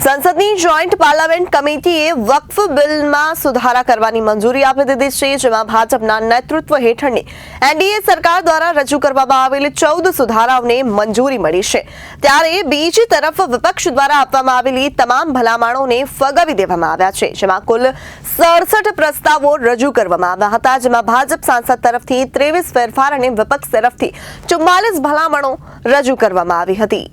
સંસદની joint parliament કમિટીએ Waqf બિલમાં સુધારા કરવાની મંજૂરી આપી દીધી છે, જેમાં ભાજપના નેતૃત્વ હેઠળની એનડીએ સરકાર દ્વારા રજૂ કરવામાં આવેલી 14 સુધારાઓને મંજૂરી મળી છે। ત્યારે બીજી તરફ વિપક્ષ દ્વારા આપવામાં આવેલી તમામ ભલામણોને ફગાવી દેવામાં આવ્યા છે, જેમાં કુલ 67 પ્રસ્તાવો રજૂ કરવામાં આવ્યા હતા, જેમાં ભાજપ સાંસદ તરફથી 23 ફેરફાર અને વિપક્ષ તરફથી 44 ભલામણો રજૂ કરવામાં આવી હતી।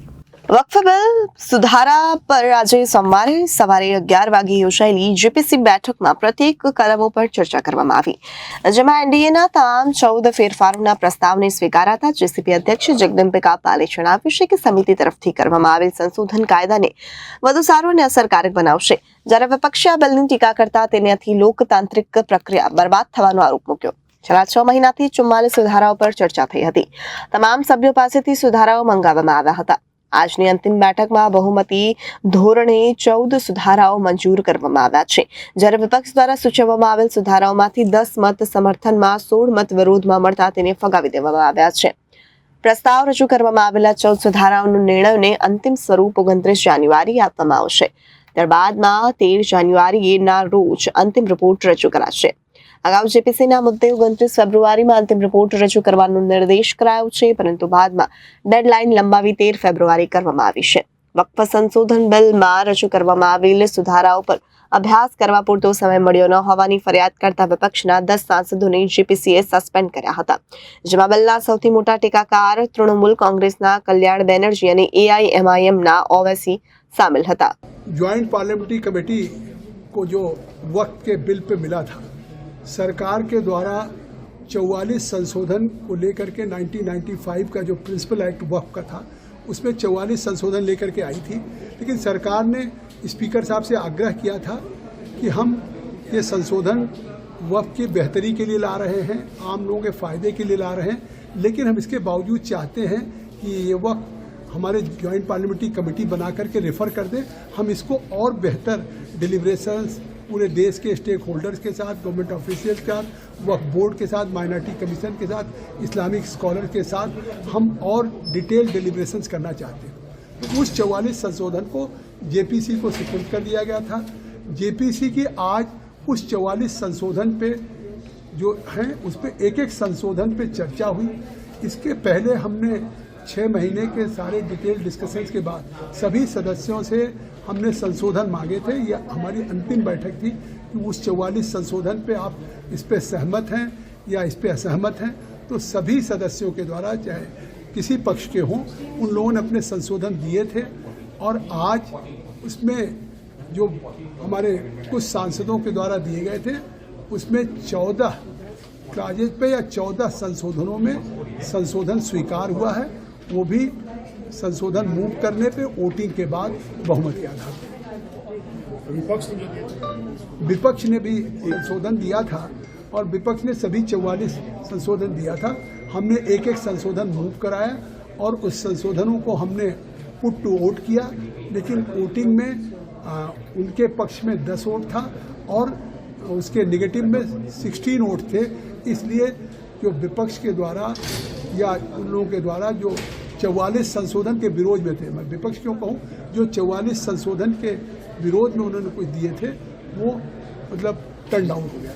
वक्फ बिल सुधारा पर आज सोमवार सवारे 11 वागे योजायेली जेपीसी बैठक में प्रत्येक कलमों पर चर्चा करवामां आवी, जेमां एनडीएना तमाम 14 फेरफारोना प्रस्तावने स्वीकाराता जेसीपी अध्यक्ष जगदम्बिका पाले जणाव्युं छे के समिति तरफथी करवामां आवेल संशोधन कायदाने વધુ સારો અને અસરકારક બનાવશે, જ્યારે વિપક્ષે આ બિલની ટીકા કરતા તેનાથી લોકતાંત્રિક પ્રક્રિયા બરબાદ થવાનો આરોપ મૂક્યો। છેલ્લા 6 મહિનાથી 44 સુધારાઓ પર ચર્ચા થઈ હતી। તમામ સભ્યો પાસેથી સુધારાઓ મંગાવવામાં આવ્યા હતા। આજની અંતિમ બેઠકમાં બહુમતી ધોરણે 14 સુધારાઓ મંજૂર કરવામાં આવ્યા છે, જ્યારે વિપક્ષ દ્વારા સૂચવવામાં આવેલ સુધારાઓમાંથી 10 મત સમર્થનમાં, 16 મત વિરોધમાં મળતા તેને ફગાવી દેવામાં આવ્યા છે। પ્રસ્તાવ રજૂ કરવામાં આવેલા 14 સુધારાઓના નિર્ણયોને અંતિમ સ્વરૂપ 29 જાન્યુઆરીએ આપવામાં આવશે। ત્યારબાદમાં 13 જાન્યુઆરીના રોજ અંતિમ રિપોર્ટ રજૂ કરાશે। અગાઉ જેપીસીના મુદ્દે 29 ફેબ્રુઆરીમાં અંતિમ રિપોર્ટ રજૂ કરવાનો નિર્દેશ કરાયો છે, પરંતુ બાદમાં ડેડલાઇન લંબાવી 13 ફેબ્રુઆરી કરવામાં આવી છે। વક્ફ સંશોધન બિલમાં રજૂ કરવામાં આવેલ સુધારાઓ પર અભ્યાસ કરવા પૂરતો સમય મળ્યો ન હોવાની ફરિયાદ કરતા વિપક્ષના 10 સાંસદોને જેપીસીએ સસ્પેન્ડ કર્યા હતા, જેમાં બિલના સૌથી મોટા ટેકાકાર તૃણમૂલ કોંગ્રેસના કલ્યાણ બેનર્જી અને એઆઈએમઆઈએમના ઓવૈસી શામિલ હતા। ज्वाइंट पार्लियामेंट्री कमेटी को जो वक्त के बिल पे मिला था, सरकार के द्वारा 44 संशोधन को लेकर के 1995 का जो प्रिंसिपल एक्ट वक्फ का था, उसमें 44 संशोधन लेकर के आई थी, लेकिन सरकार ने स्पीकर साहब से आग्रह किया था कि हम ये संशोधन वक्फ की बेहतरी के लिए ला रहे हैं, आम लोगों के फ़ायदे के लिए ला रहे हैं, लेकिन हम इसके बावजूद चाहते हैं कि ये वक्फ हमारे जॉइंट पार्लियामेंट्री कमेटी बना करके रेफ़र कर दें। हम इसको और बेहतर डिलीब्रेशंस पूरे देश के स्टेक होल्डर्स के साथ, गवर्नमेंट ऑफिशियल्स के साथ, वक्फ बोर्ड के साथ, माइनॉरिटी कमीशन के साथ, इस्लामिक स्कॉलर के साथ हम और डिटेल डिलीब्रेशंस करना चाहते हैं। तो उस 44 संशोधन को जेपीसी को सुपुर्द कर दिया गया था। जेपीसी की आज उस 44 संशोधन पे जो हैं उस पर एक संशोधन पे चर्चा हुई। इसके पहले हमने 6 महीने के सारे डिटेल डिस्कशंस के बाद सभी सदस्यों से हमने संशोधन मांगे थे। यह हमारी अंतिम बैठक थी कि उस 44 संशोधन पे आप इस पे सहमत हैं या इस पे असहमत हैं। तो सभी सदस्यों के द्वारा, चाहे किसी पक्ष के हों, उन लोगों ने अपने संशोधन दिए थे, और आज उसमें जो हमारे कुछ सांसदों के द्वारा दिए गए थे, उसमें 14 क्लाजेज पे या 14 संशोधनों में संशोधन स्वीकार हुआ है। वो भी संशोधन मूव करने पे वोटिंग के बाद बहुमत के आधार पर विपक्ष ने भी संशोधन दिया था, और विपक्ष ने सभी 44 संशोधन दिया था। हमने एक संशोधन मूव कराया और उस संशोधनों को हमने पुट टू वोट किया, लेकिन वोटिंग में उनके पक्ष में 10 वोट था और उसके निगेटिव में 16 वोट थे। इसलिए जो विपक्ष के द्वारा या उन लोगों के द्वारा जो 44 संशोधन के विरोध में थे, मैं विपक्ष क्यों कहूँ, जो 44 संशोधन के विरोध में उन्होंने कुछ दिए थे, वो मतलब टर्न डाउन हो गया।